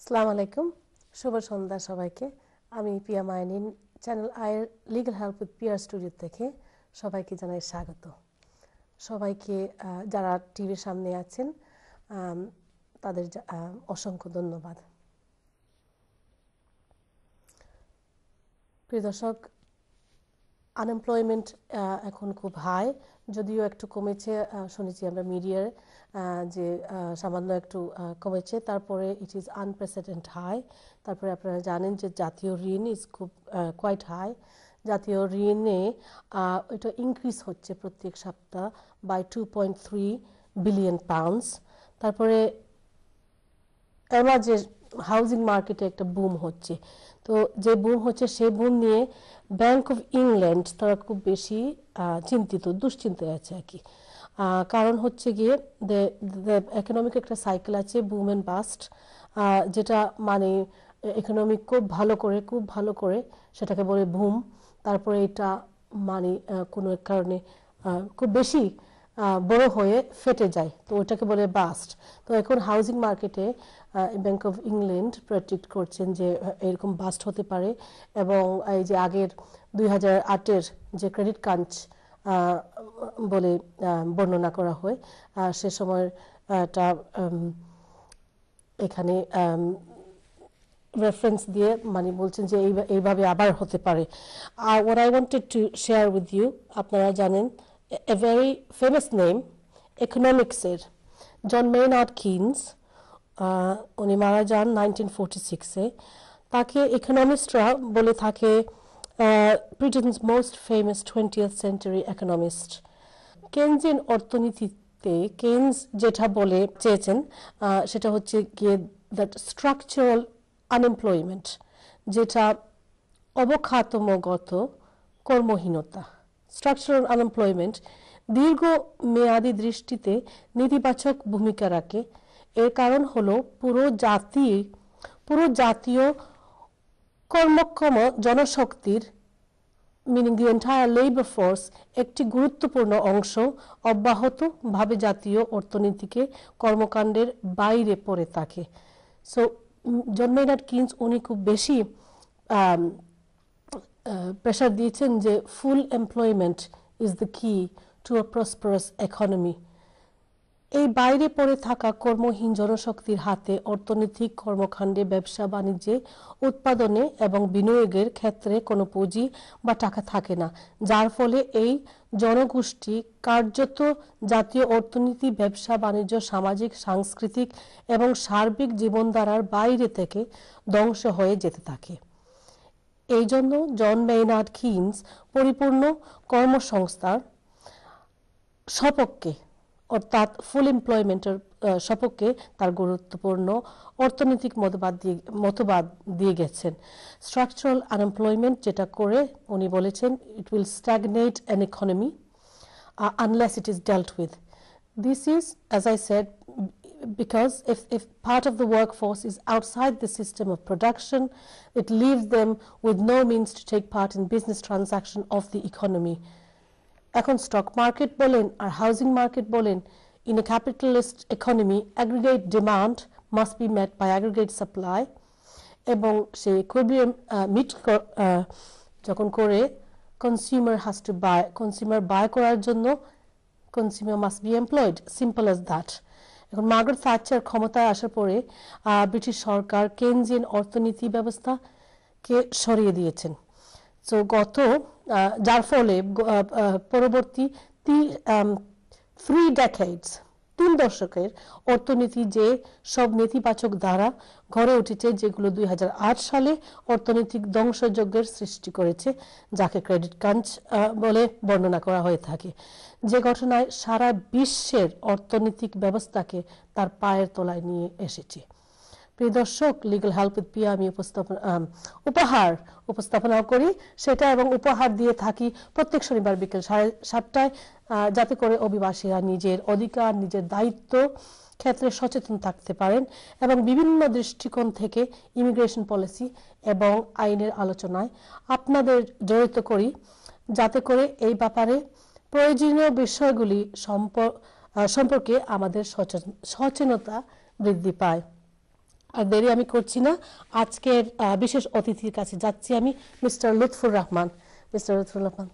আসসালামু আলাইকুম, শুভ সন্ধ্যা সবাইকে। আমি পিয়া মাইনিন, চ্যানেল আইয়ের legal help with Piya studio থেকে সবাইকে জানাই স্বাগত। সবাইকে যারা টিভির সামনে আছেন তাদের অসংখ্য ধন্যবাদ। প্রিয় দর্শক, আনএমপ্লয়মেন্ট এখন খুব হাই, যদিও একটু কমেছে শুনেছি আমরা মিডিয়ার যে সামান্য একটু কমেছে, তারপরে ইট ইজ আনপ্রেসিডেন্ট হাই। তারপরে আপনারা জানেন যে জাতীয় ঋণ ইজ খুব কোয়াইট হাই। জাতীয় ঋণে এটা ইনক্রিজ হচ্ছে প্রত্যেক সপ্তাহ বাই 2.3 বিলিয়ন পাউন্ডস। তারপরে এবার যে হাউজিং মার্কেটে একটা বুম হচ্ছে, তো যে বুম হচ্ছে সেই বুম নিয়ে ব্যাংক অফ ইংল্যান্ড তারা খুব বেশি চিন্তিত, দুশ্চিন্তায় আছে আর কি। কারণ হচ্ছে গিয়ে ইকোনমিক একটা সাইকেল আছে, বুম অ্যান্ড বাস্ট, যেটা মানে ইকোনমিক খুব ভালো করে সেটাকে বলে বুম, তারপরে এটা মানে কোনো এক কারণে খুব বেশি বড় হয়ে ফেটে যায়, তো ওটাকে বলে বাস্ট। তো এখন হাউজিং মার্কেটে ব্যাংক অফ ইংল্যান্ড প্রেডিক্ট করছেন যে এরকম বাস্ট হতে পারে, এবং এই যে আগের 2008-এর যে ক্রেডিট ক্রাঞ্চ বলে বর্ণনা করা হয়, সে সময় এখানে রেফারেন্স দিয়ে মানে বলছেন যে এইভাবে আবার হতে পারে। what I wanted to share with you, আপনারা জানেন a very famous name economics-এর জন মেইনার্ড কিনস, উনি মারা যান 1946-এ। তাকে ইকোনমিস্টরা বলে থাকে Britain's most famous 20th century economist। Keynesian অর্থনীতিতে কেনস যেটা বলে চেয়েছেন সেটা হচ্ছে গিয়ে দ্যাট স্ট্রাকচারাল আনএমপ্লয়মেন্ট, যেটা অবকাঠামোগত কর্মহীনতা। স্ট্রাকচারাল আনএমপ্লয়মেন্ট দীর্ঘ মেয়াদী দৃষ্টিতে নেতিবাচক ভূমিকা রাখে। এর কারণ হলো পুরো জাতীয় কর্মক্ষম জনশক্তির meaning the entire labor force একটি গুরুত্বপূর্ণ অংশ অব্যাহতভাবে জাতীয় অর্থনীতিকে কর্মকাণ্ডের বাইরে পড়ে থাকে। সো জন মেইনার্ড কিনস উনি খুব বেশি প্রেশার দিয়েছেন যে ফুল এমপ্লয়মেন্ট ইজ দ্য কি টু আ প্রসপারাস ইকোনমি। এই বাইরে পড়ে থাকা কর্মহীন জনশক্তির হাতে অর্থনৈতিক কর্মকাণ্ডে, ব্যবসা বাণিজ্যে, উৎপাদনে এবং বিনিয়োগের ক্ষেত্রে কোনো পুঁজি বা টাকা থাকে না, যার ফলে এই জনগোষ্ঠী কার্যত জাতীয় অর্থনীতি, ব্যবসা বাণিজ্য, সামাজিক, সাংস্কৃতিক এবং সার্বিক জীবনধারার বাইরে থেকে ধ্বংস হয়ে যেতে থাকে। এই জন্য জন মেইনার্ড কিনস পরিপূর্ণ কর্মসংস্থান সপক্ষে, অর্থাৎ ফুল এমপ্লয়মেন্টের সপক্ষে তার গুরুত্বপূর্ণ অর্থনৈতিক মতবাদ দিয়ে গেছেন। স্ট্রাকচারাল আনএমপ্লয়মেন্ট যেটা করে উনি বলেছেন it will stagnate an economy unless it is dealt with. This is, as I said, because if part of the workforce is outside the system of production, it leaves them with no means to take part in business transaction of the economy. এখন stock market বলেন আর housing market বলেন, in a capitalist economy aggregate demand must be met by aggregate supply, এবং সে equilibrium meet যখন করে consumer has to buy, consumer buy করার জন্য consumer must be employed, simple as that. এখন মার্গারেট থ্যাচার ক্ষমতায় আসার পরে ব্রিটিশ সরকার কেনজিয়ান অর্থনীতি ব্যবস্থাকে সরিয়ে দিয়েছেন। সো যার ফলে পরবর্তী 3 দশকের অর্থনীতি যে সব নেতিবাচক ধারা গড়ে উঠেছে, যেগুলো 2008 সালে অর্থনৈতিক ধ্বংসযজ্ঞের সৃষ্টি করেছে, যাকে ক্রেডিট ক্রাঞ্চ বলে বর্ণনা করা হয়ে থাকে, যে ঘটনায় সারা বিশ্বের অর্থনৈতিক ব্যবস্থাকে তার পায়ের তলায় নিয়ে এসেছে। প্রিয় দর্শক, লিগ্যাল হেল্প উইথ পিয়া আমি উপস্থাপনা করি সেটা, এবং উপহার দিয়ে থাকি প্রত্যেক শনিবার বিকেল 7:30টায়, যাতে করে অভিবাসীরা নিজের অধিকার, নিজের দায়িত্ব ক্ষেত্রে সচেতন থাকতে পারেন এবং বিভিন্ন দৃষ্টিকোণ থেকে ইমিগ্রেশন পলিসি এবং আইনের আলোচনায় আপনাদের জড়িত করি, যাতে করে এই ব্যাপারে প্রয়োজনীয় বিষয়গুলি সম্পর্কে আমাদের সচেতনতা বৃদ্ধি পায়। আর দেরি আমি করছি না, আজকের বিশেষ অতিথির কাছে যাচ্ছি আমি, মিস্টার লুৎফুর রহমান। মিস্টার লুৎফুর রহমান,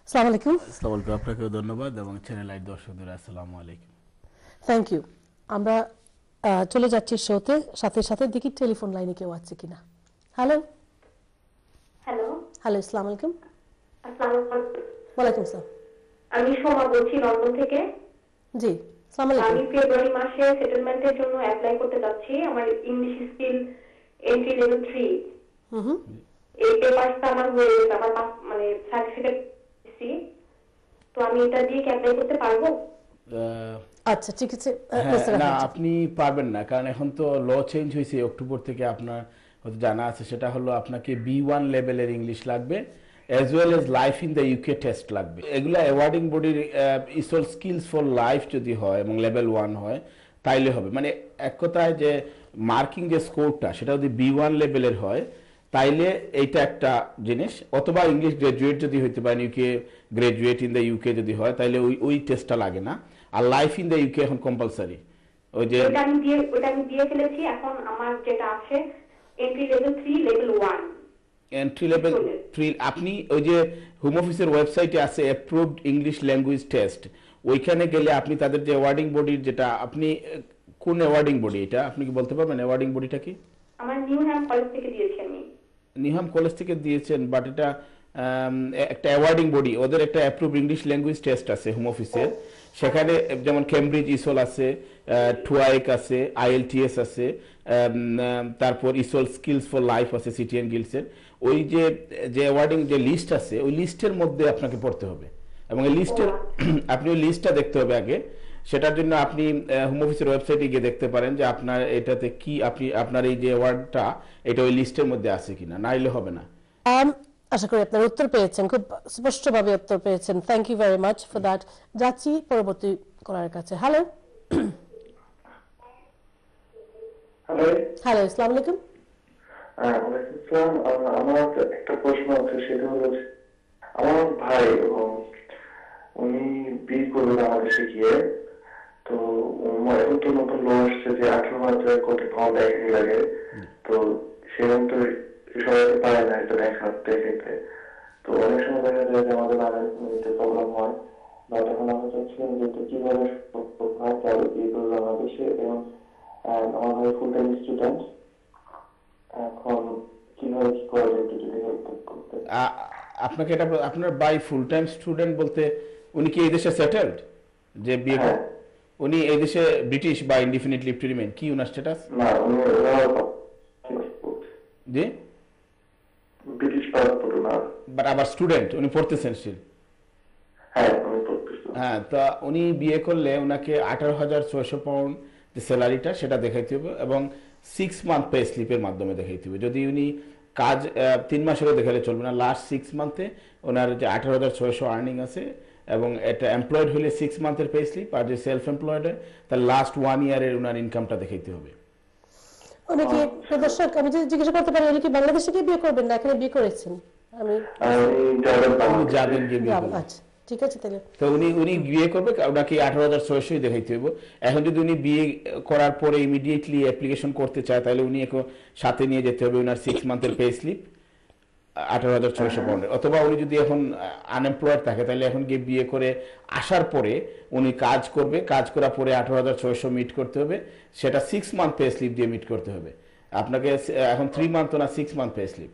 আসসালামু আলাইকুম। আসসালামু আলাইকুম, আপনাকেও ধন্যবাদ এবং চ্যানেল আই দর্শকদের আসসালামু আলাইকুম। Thank you. আমরা চলে যাচ্ছি শোতে, সাথে সাথে দেখি টেলিফোন লাইনে কেউ আছে কিনা। হ্যালো হ্যালো, হ্যালো, আসসালামু আলাইকুম। আসসালামু আলাইকুম। ওয়ালাইকুম আসসালাম। আমি সোমা বলছি লন্ডন থেকে। জি, আসসালামু আলাইকুম। আমি ফেব্রুয়ারি মাসে সেটেলমেন্টের জন্য অ্যাপ্লাই করতে যাচ্ছি। আমার ইংলিশ স্কিল এন্ট্রি লেভেল 3। এই পেপারটা আমার হয়ে গেছে, আমার মানে সার্টিফিকেট দিছি। তো আমি এটা দিয়ে কি অ্যাপ্লাই করতে পারবো? আচ্ছা, ঠিক আছে। না, আপনি পারবেন না, কারণ এখন তো ল চেঞ্জ হয়েছে অক্টোবর থেকে, আপনার হয়তো জানা আছে। সেটা হলো আপনাকে B1 লেভেলের ইংলিশ লাগবে, as well as life in the UK test লাগবে। এগুলা অ্যাওয়ার্ডিং বডির ইসল স্কিলস ফর লাইফ যদি হয় এবং লেভেল 1 হয় তাইলে হবে। মানে এক কথায় যে মার্কিং যে স্কোরটা সেটা যদি B1 লেভেলের হয় তাইলে এইটা একটা জিনিস, অথবা ইংলিশ গ্রাজুয়েট যদি হইতে পারেন, UK graduate in the UK যদি হয় তাইলে ওই টেস্টটা লাগে না। আর লাইফ ইন দ্য ইউকে এখন কম্পালসারি। ওই যে ওটা আমি দিয়ে ফেলেছি। এখন আমার যেটা আছে entry level 3 level 1। Entry level 3 আপনি ওই যে হোম অফিসের ওয়েবসাইটে আছে অ্যাপ্রুভড ইংলিশ ল্যাঙ্গুয়েজ টেস্ট, ওইখানে গেলে আপনি তাদের যে অ্যাওয়ার্ডিং বডির, যেটা আপনি কোন অ্যাওয়ার্ডিং বডি এটা আপনি কি বলতে পারবেন অ্যাওয়ার্ডিং বডিটা কি? আমার নিউহ্যাম কলেজ থেকে দিয়েছি আমি। নিউহ্যাম কলেজ থেকে দিয়েছেন, বাট এটা একটা অ্যাওয়ার্ডিং বডি, ওদের একটা অ্যাপ্রুভড ইংলিশ ল্যাঙ্গুয়েজ টেস্ট আছে হোম অফিসের। সেখানে যেমন কেমব্রিজ ইসল আছে, টুয়াইক আছে, IELTS আছে, তারপর ইসল স্কিলস ফর লাইফ আছে সিটিএন গিলসের। ওই যে অ্যাওয়ার্ডিং যে লিস্ট আছে ওই লিস্টের মধ্যে আপনাকে পড়তে হবে, এবং এই লিস্টের আপনি ওই লিস্টটা দেখতে হবে আগে। সেটার জন্য আপনি হোম অফিসের ওয়েবসাইটে গিয়ে দেখতে পারেন যে আপনার এটাতে কি, আপনি আপনার এই যে অ্যাওয়ার্ডটা এটা ওই লিস্টের মধ্যে আছে কিনা, নাইলে হবে না। আশা করি আপনার উত্তর পেয়েছেন, খুব স্পষ্টভাবে উত্তর পেয়েছেন। Thank you very much for that. যাচ্ছি পরবর্তী কলার কাছে। হ্যালো হ্যালো, আসসালামু আলাইকুম। আমার একটা প্রশ্ন আছে, সেটা হলো আমার ভাই এবং উনি বিয়ে করবেন বাংলাদেশে গিয়ে। তো এখন তো নতুন ল আসছে যে 18,000 কোটি পাউন্ড একই লাগে। তো সেরকম তো সবাই পারে না এটা দেখাতে। তো অনেক সময় দেখা যায় যে আমাদের আগে প্রবলেম হয়, বা তখন আমরা চাচ্ছিলাম যে এটা কিভাবে বিয়ে করবে বাংলাদেশে, এবং আমার ভাই ফুল টাইম স্টুডেন্ট। এখন কিভাবে কি করা যায় একটু যদি হেল্প করতে। আপনাকে এটা, আপনার বাই ফুল টাইম স্টুডেন্ট বলতে উনি কি এই দেশে সেটেলড যে বিয়ে করেন? উনি এই দেশে ব্রিটিশ বা ইনডিফিনিট লিভ টু রিমেইন, কি উনার স্ট্যাটাস? না, উনি জি ব্রিটিশ পাসপোর্ট না, বাট আবার স্টুডেন্ট, উনি পড়তেছেন স্টিল। হ্যাঁ উনি পড়তেছেন। হ্যাঁ, তো উনি বিয়ে করলে ওনাকে 18,600 পাউন্ড যে স্যালারিটা সেটা দেখাইতে হবে, এবং 6 মান্থ পে স্লিপের মাধ্যমে দেখাইতে হবে। যদি উনি কাজ 3 মাসেরও দেখালে চলবে না, লাস্ট 6 মান্থে ওনার যে 18,600 আর্নিং আছে, এবং এটা এমপ্লয়েড হলে 6 মান্থের পে স্লিপ, আর যে সেলফ এমপ্লয়েড হয় তার লাস্ট 1 ইয়ারের ওনার ইনকামটা দেখাইতে হবে। উনি কি, দর্শক আমি যদি জিজ্ঞাসা করতে পারি, উনি কি বাংলাদেশে গিয়ে বিয়ে করবেন না এখানে বিয়ে করেছেন? আমি যাবেন গিয়ে বিয়ে করবেন। আচ্ছা, ঠিক আছে তাহলে। তো উনি বিয়ে করবে, ওনাকে 18,600 দেখাইতে হবে। এখন যদি উনি বিয়ে করার পরে ইমিডিয়েটলি অ্যাপ্লিকেশন করতে চায় তাহলে উনি সাথে নিয়ে যেতে হবে ওনার 6 মান্থের পে স্লিপ 18,600 পাউন্ডের। অথবা উনি যদি এখন আনএমপ্লয়েড থাকে তাহলে এখন গিয়ে বিয়ে করে আসার পরে উনি কাজ করবে, কাজ করার পরে 18,600 মিট করতে হবে, সেটা 6 মান্থ পে স্লিপ দিয়ে মিট করতে হবে আপনাকে। এখন 3 মান্থ না 6 month pay slip.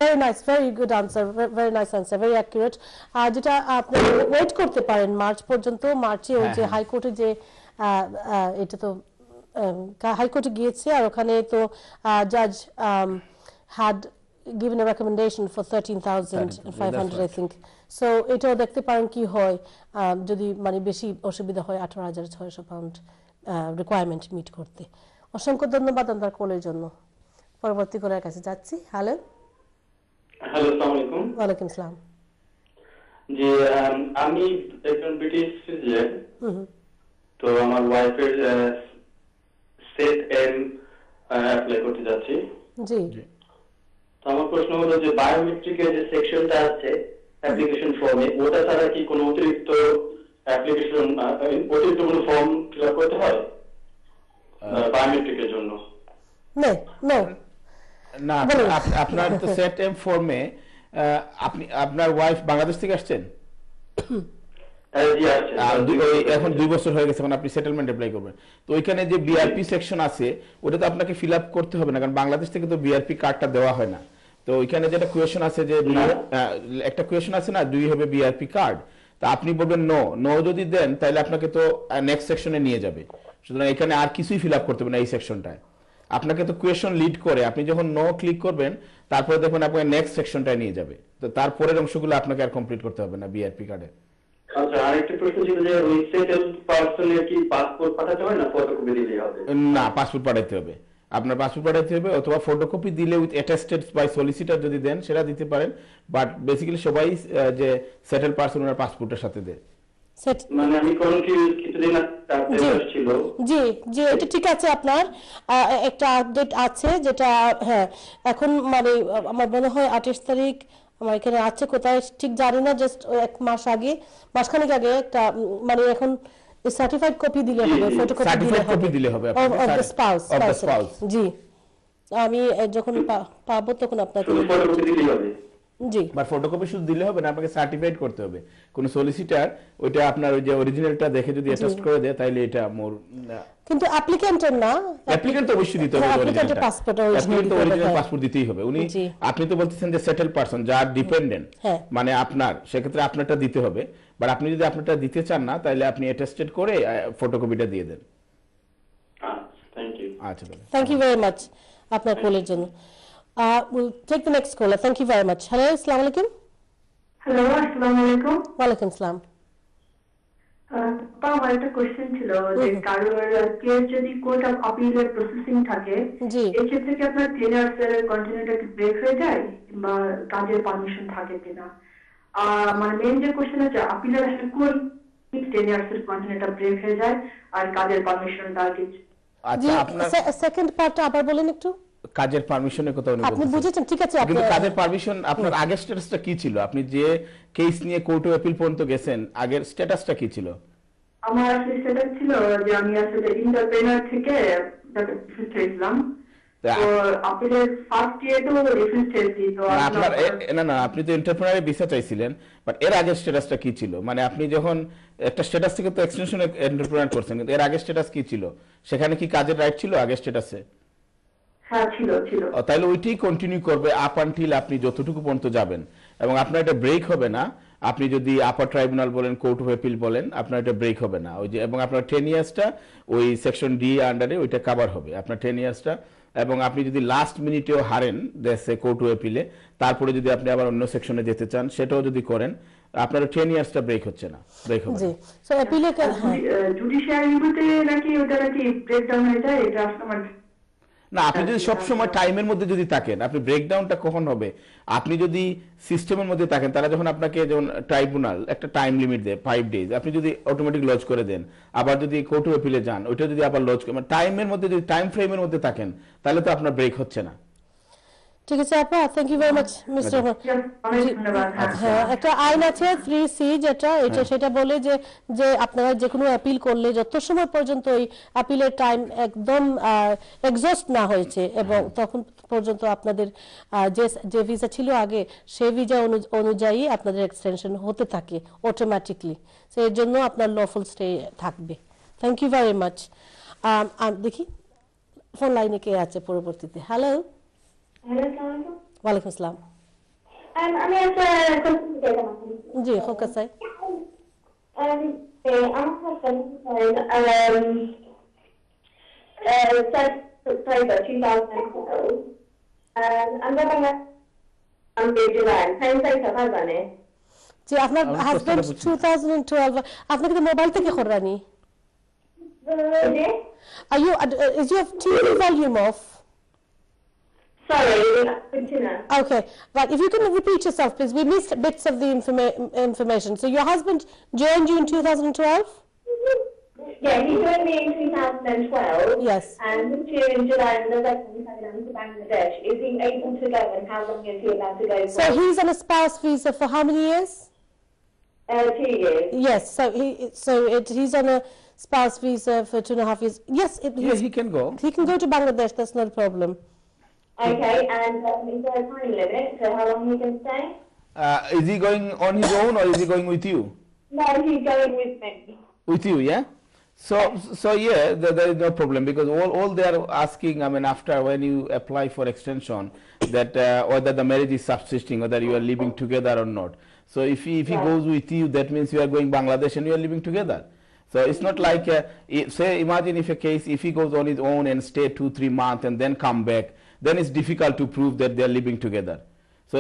Very nice, very good answer, very nice answer, very accurate. আর যেটা আপনি ওয়েট করতে পারেন মার্চ পর্যন্ত। মার্চে ওই যে হাইকোর্টে যে এটা তো হাইকোর্টে গিয়েছে, আর ওখানে তো জাজ had given a recommendation for 13,500 I think. So এটাও দেখতে পারেন কি হয় যদি মানে বেশি অসুবিধা হয় 18,600 পাউন্ড রিকোয়ারমেন্ট মিট করতে। অসংখ্য ধন্যবাদ আপনার কলের জন্য। পরবর্তী কলার কাছে যাচ্ছি। হ্যালো আসসালামু আলাইকুম। ওয়ালাইকুম আসসালাম। জি, আমি একজন ব্রিটিশ সিটিজেন। তো আমার ওয়াইফের সেট এম অ্যাপ্লাই করতে যাচ্ছি। জি, তো আমার প্রশ্ন হলো যে বায়োমেট্রিকের যে সেকশনটা আছে অ্যাপ্লিকেশন ফর্মে, ওটা ছাড়া কি কোনো অতিরিক্ত কোনো ফর্ম ফিল আপ করতে হয় বায়োমেট্রিকের জন্য? নো নো না বলুন। আপনার তো সেট এম ফর্মে আপনি আপনার ওয়াইফ বাংলাদেশ থেকে আসছেন জি আছে এখন 2 বছর হয়ে গেছে, এখন আপনি সেটেলমেন্ট অ্যাপ্লাই করবেন। তো ওইখানে যে বিআরপি সেকশন আছে ওটা তো আপনাকে ফিল আপ করতে হবে না, কারণ বাংলাদেশ থেকে তো বিআরপি কার্ডটা দেওয়া হয় না। তো ওইখানে যেটা কোয়েশন আছে যে একটা কোয়েশন আছে না, do you have a BRP card, তা আপনি বলবেন নো। নো যদি দেন তাহলে আপনাকে তো নেক্সট সেকশনে নিয়ে যাবে। সুতরাং এখানে আর কিছুই ফিল আপ করতে হবে না এই সেকশনটায়। আপনাকে তো কোয়েশন লিড করে, আপনি যখন নো ক্লিক করবেন তারপরে দেখবেন আপনাকে নেক্সট সেকশনটায় নিয়ে যাবে। তো তারপরের অংশগুলো আপনাকে আর কমপ্লিট করতে হবে না বিআরপি কার্ডে। আচ্ছা, আরেকটা প্রশ্ন ছিল যে ওই সেটেল পার্সনের কি পাসপোর্ট পাঠাতে হয় না ফটোকপি দিলেই হবে? না, পাসপোর্ট পাঠাতে হবে, আপনার পাসপোর্ট পাঠাতে হবে, অথবা ফটোকপি দিলে উইথ অ্যাটেস্টেড বাই সলিসিটার যদি দেন সেটা দিতে পারেন। বাট বেসিক্যালি সবাই যে সেটেল পার্সন ওনার পাসপোর্টের সাথে দেয়। মানে আমি কনফিউজ, কিছুদিন আগে ছিল। জি জি, এটা ঠিক আছে। আপনার একটা আপডেট আছে যেটা, হ্যাঁ এখন মানে আমার মনে হয় 28 তারিখ আমার এখানে আছে, কোথায় ঠিক জানি না, জাস্ট 1 মাস আগে, মাসখানেক আগে একটা মানে এখন সার্টিফাইড কপি দিলে হবে, ফটোকপি দিলে হবে অফ দ্য স্পাউস। জি, আমি যখন পাবো তখন আপনাকে ফটোকপি দিলেই হবে। জি, বাট ফটোকপি শুধু দিলে হবে না, আপনাকে সার্টিফাইড করতে হবে। কোন সলিসিটার ওইটা আপনার ওই যে অরিজিনালটা দেখে যদি অ্যাটাস্ট করে দেয় তাহলে এটা মোর। কিন্তু অ্যাপ্লিক্যান্টের না, অ্যাপ্লিক্যান্ট তো অবশ্যই দিতে হবে, অ্যাপ্লিক্যান্টের পাসপোর্ট অরিজিনাল পাসপোর্ট দিতেই হবে। উনি আপনি তো বলতেছেন যে সেটেল পারসন যার ডিপেন্ডেন্ট, মানে আপনার, সেক্ষেত্রে আপনারটা দিতে হবে। বাট আপনি যদি আপনারটা দিতে চান না তাহলে আপনি অ্যাটেস্টেড করে ফটোকপিটা দিয়ে দেন। Thank you. আচ্ছা, থ্যাংক ইউ ভেরি মাচ আপনার কলের জন্য। We'll take the next caller. Thank you very much. Hello, Assalamu alaikum. Hello, আসসালামু আলাইকুম। Walaikum salam. আমার একটা কোশ্চেন ছিল যে কারোর কেস যদি কোর্ট অফ আপিলের প্রসেসিং থাকে, এই ক্ষেত্রে কি আপনার 10 ইয়ার্স এর কন্টিনিউটা কি ব্রেক হয়ে যায় বা কাজের পারমিশন থাকে কিনা? মানে মেইন যে কোশ্চেন আছে আপিলের আসলে কোন 10 ইয়ার্স এর কন্টিনিউটা ব্রেক হয়ে যায় আর কাজের পারমিশনটা কি? আচ্ছা, আপনার সেকেন্ড পার্টটা আবার বলেন একটু। কাজের পারমিশনের কথা উনি আপনি বুঝেছেন, ঠিক আছে। কিন্তু কাজের পারমিশন আপনার আগের স্ট্যাটাসটা কি ছিল? আপনি যে কেস নিয়ে কোর্ট অফ আপিল পর্যন্ত গেছেন আগের স্ট্যাটাসটা কি ছিল? আমার আসলে স্ট্যাটাস ছিল যে আমি আসলে ইন্টারপ্রেনার থেকে রিফিউজ হয়েছিলাম। তো আপিলের ফার্স্ট ইয়ারেও রিফিউজ হয়েছি। তো আপনার না আপনি তো এন্টারপ্রেনারে ভিসা চাইছিলেন, বাট এর আগের স্ট্যাটাসটা কি ছিল? মানে আপনি যখন একটা স্ট্যাটাস থেকে তো এক্সটেনশন এন্টারপ্রেনার করছেন, কিন্তু এর আগের স্ট্যাটাস কি ছিল? সেখানে কি কাজের রাইট ছিল আগের স্ট্যাটাসে? হ্যাঁ ছিল। তাহলে ওইটাই কন্টিনিউ করবে আপ আনটিল আপনি যতটুকু পর্যন্ত যাবেন, এবং আপনার এটা ব্রেক হবে না। আপনি যদি আপার ট্রাইব্যুনাল বলেন, কোর্ট অফ আপিল বলেন, আপনার এটা ব্রেক হবে না। ওই যে, এবং আপনার 10 ইয়ার্সটা ওই সেকশন ডি আন্ডারে ওইটা কভার হবে আপনার 10 ইয়ার্সটা। এবং আপনি যদি লাস্ট মিনিটেও হারেন দেশে কোর্ট অফ আপিলে, তারপরে যদি আপনি আবার অন্য সেকশনে যেতে চান সেটাও যদি করেন, আপনার 10 ইয়ার্সটা ব্রেক হচ্ছে না, ব্রেক হবে। জি, সো আপিলে জুডিশিয়ারি রিভিউতে নাকি ওটা নাকি ব্রেকডাউন হয়ে যায়, এটা আসলে না, আপনি যদি সবসময় টাইমের মধ্যে যদি থাকেন, আপনি ব্রেকডাউনটা কখন হবে? আপনি যদি সিস্টেমের মধ্যে থাকেন, তারা যখন আপনাকে যেমন ট্রাইব্যুনাল একটা টাইম লিমিট দেয় 5 ডেজ, আপনি যদি অটোমেটিক লজ করে দেন, আবার যদি কোর্ট অফ আপিলে যান ওইটা যদি আবার লজ করেন, টাইমের মধ্যে যদি টাইম ফ্রেমের মধ্যে থাকেন তাহলে তো আপনার ব্রেক হচ্ছে না। ঠিক আছে আপা, thank you very much mister. হ্যাঁ, একটা আইন আছে 3C যেটা সেটা বলে যে আপনারা যে কোনো অ্যাপিল করলে যত সময় পর্যন্ত ওই অ্যাপিলের টাইম একদম এক্সস্ট না হয়েছে এবং তখন পর্যন্ত আপনাদের যে ভিসা ছিল আগে সেই ভিসা অনুযায়ী আপনাদের এক্সটেনশন হতে থাকে অটোমেটিকলি। সো এর জন্য আপনার লফুল স্টে থাকবে। Thank you very much. দেখি ফোন লাইনে কে আছে পরবর্তীতে। হ্যালো। ওয়ালাইকুম আসসালাম। আমি একটা জি হোকা স্যার। আমার husband October 2012 I'm living in July. Same place of husband. জি আপনার হাজবেন্ড 2012 আপনাকে তো মোবাইল থেকে খরানি। Are you is your TV volume off? Sorry, okay, but if you can repeat yourself, please. We missed bits of the information. So your husband joined you in 2012? Yeah, he joined me in 2012. Yes. And this year in July, November, we had to Bangladesh. Is he able to go, and how long is he allowed to go for? So he's on a spouse visa for how many years? 2 years. Yes. So he's on a spouse visa for 2.5 years, yes, Yeah, he can go. He can go to Bangladesh. That's not a problem. Okay, and is there a time limit to how long he can stay? Is he going on his own or is he going with you? No, he's going with me. With you, yeah. So yeah, there is no problem because all they are asking, I mean, after when you apply for extension, that whether the marriage is subsisting, whether you are living together or not. So if he goes with you, that means you are going Bangladesh and you are living together. So it's not like say imagine if a case if he goes on his own and stay 2-3 months and then come back, then it's difficult to prove that they are living together. So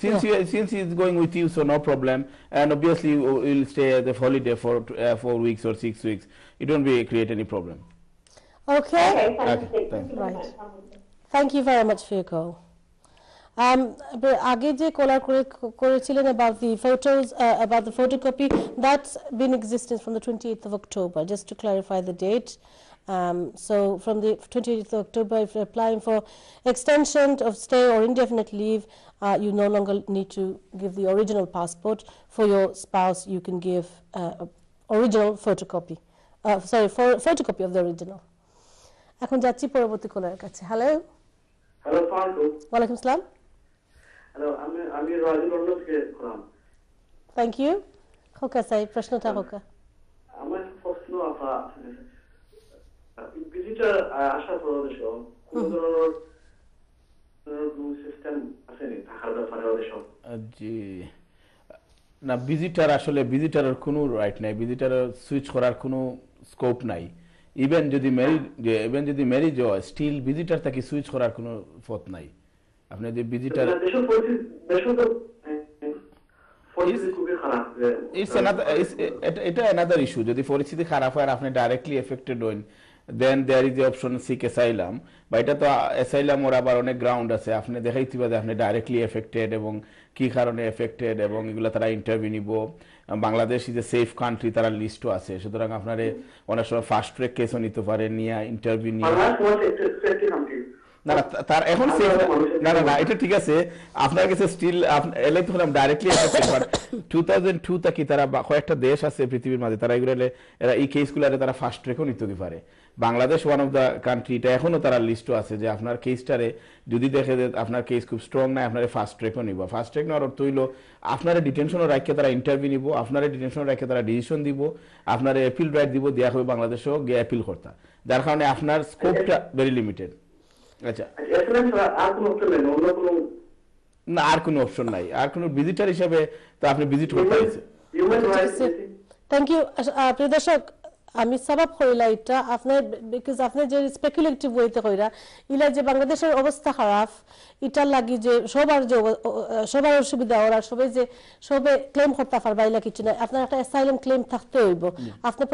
since he is going with you, so no problem, and obviously you will stay at the holiday for 4 weeks or 6 weeks. It won't be create any problem. Okay. Okay, fantastic. Okay, Thank you very right. much. Thank you very much for your call. আগে যে কলার করেছিলেন about the photos, about the photocopy, that's been in existence from the 28th of October, just to clarify the date. So from the 28th of October, if you're applying for extension of stay or indefinite leave, you no longer need to give the original passport. For your spouse, you can give original photocopy. For photocopy of the original. এখন যাচ্ছি পরবর্তী কলার কাছে। Hello, hello Farooq. ওয়ালাইকুম আসসালাম। Hello, আমি Raju London থেকে বললাম। Thank you. খোকা সাহেব, প্রশ্নটা খোকা। আমার প্রশ্ন আপা ভিজিটর আসার পর কোন ধরনের সিস্টেম আছে নি থাকার ব্যাপারে ওদের সব? জি না, ভিজিটারের কোনো রাইট নাই, ভিজিটারের সুইচ করার কোনো স্কোপ নাই। ইভেন যদি ম্যারেজ হয়, স্টিল ভিজিটার তাকে সুইচ করার কোনো পথ নাই। আপনি যদি ভিজিটার এটা অ্যানাদার ইস্যু। যদি পরিস্থিতি খারাপ হয় আর আপনি ডাইরেক্টলি এফেক্টেড হন, then there is option seek asylum, বা এটা তো অ্যাসাইলাম ওর আবার অনেক গ্রাউন্ড আছে। আপনি দেখাইতে পারে আপনি ডাইরেক্টলি এফেক্টেড এবং কি কারণে এফেক্টেড, এবং এগুলো তারা ইন্টারভিউ নিব। Bangladesh is a safe country, তারা লিস্টও আছে। সুতরাং আপনারে অনেক সময় ফাস্ট ট্র্যাক কেসও নিতে পারে, নিয়ে ইন্টারভিউ নিয়ে। না না, তার এখন না এটা ঠিক আছে, আপনার কাছে স্টিল এলাই তো ডাইরেক্টলি এফেক্টেড। বাট 2002 থেকে তারা কয়েকটা দেশ আছে পৃথিবীর মাঝে, তারা এগুলো এরা এই কেসগুলারে তারা ফাস্ট ট্র্যাকও নিতে পারে। Bangladesh one of the country, এটা এখনো তারা লিস্টও আছে যে আপনার কেসটারে যদি দেখে যে আপনার কেস খুব স্ট্রং নাই, আপনার ফাস্ট ট্র্যাকও নিব। ফাস্ট ট্র্যাক নেওয়ার অর্থ হইল আপনার ডিটেনশনও রাখে তারা ইন্টারভিউ নিব, আপনার ডিটেনশন রাখে তারা ডিসিশন দিব, আপনার অ্যাপিল রাইট দিব, দেওয়া হবে বাংলাদেশেও গিয়ে অ্যাপিল করতা, যার কারণে আপনার স্কোপটা ভেরি লিমিটেড। আচ্ছা, না আর কোনো অপশন নাই, আর কোনো ভিজিটার হিসাবে তো আপনি ভিজিট করতে পারছেন। Thank you. প্রিয় দর্শক, আমি সবাব কইলা এটা আপনার বিকজ আপনি যে স্পেকুলেটিভ ওয়েতে কইরা ইলা যে বাংলাদেশের অবস্থা খারাপ, এটার লাগি যে সবার অসুবিধা ওরা সবাই যে সবে ক্লেম করতে পারবা ইলা কিছু না। আপনার একটা অ্যাসাইলাম ক্লেম থাকতে হইব, আপনার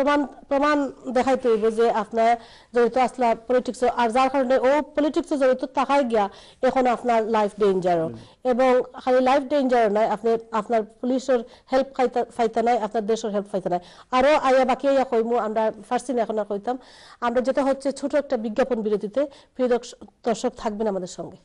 প্রমাণ দেখাইতে হইব যে আপনার জড়িত আসলা পলিটিক্স, আর যার কারণে ও পলিটিক্সে জড়িত থাকাই গিয়া এখন আপনার লাইফ ডেঞ্জারও। এবং খালি লাইফ ডেঞ্জারও নয়, আপনি আপনার পুলিশের হেল্প পাইতে নাই, আপনার দেশের হেল্প পাইতে নাই। আরও আইয়া বাকি আইয়া কইমু, আমরা ফার্স্ট এখন আর কইতাম আমরা, যেটা হচ্ছে ছোট একটা বিজ্ঞাপন বিরতিতে। প্রিয় দর্শক থাকবেন আমাদের সঙ্গে।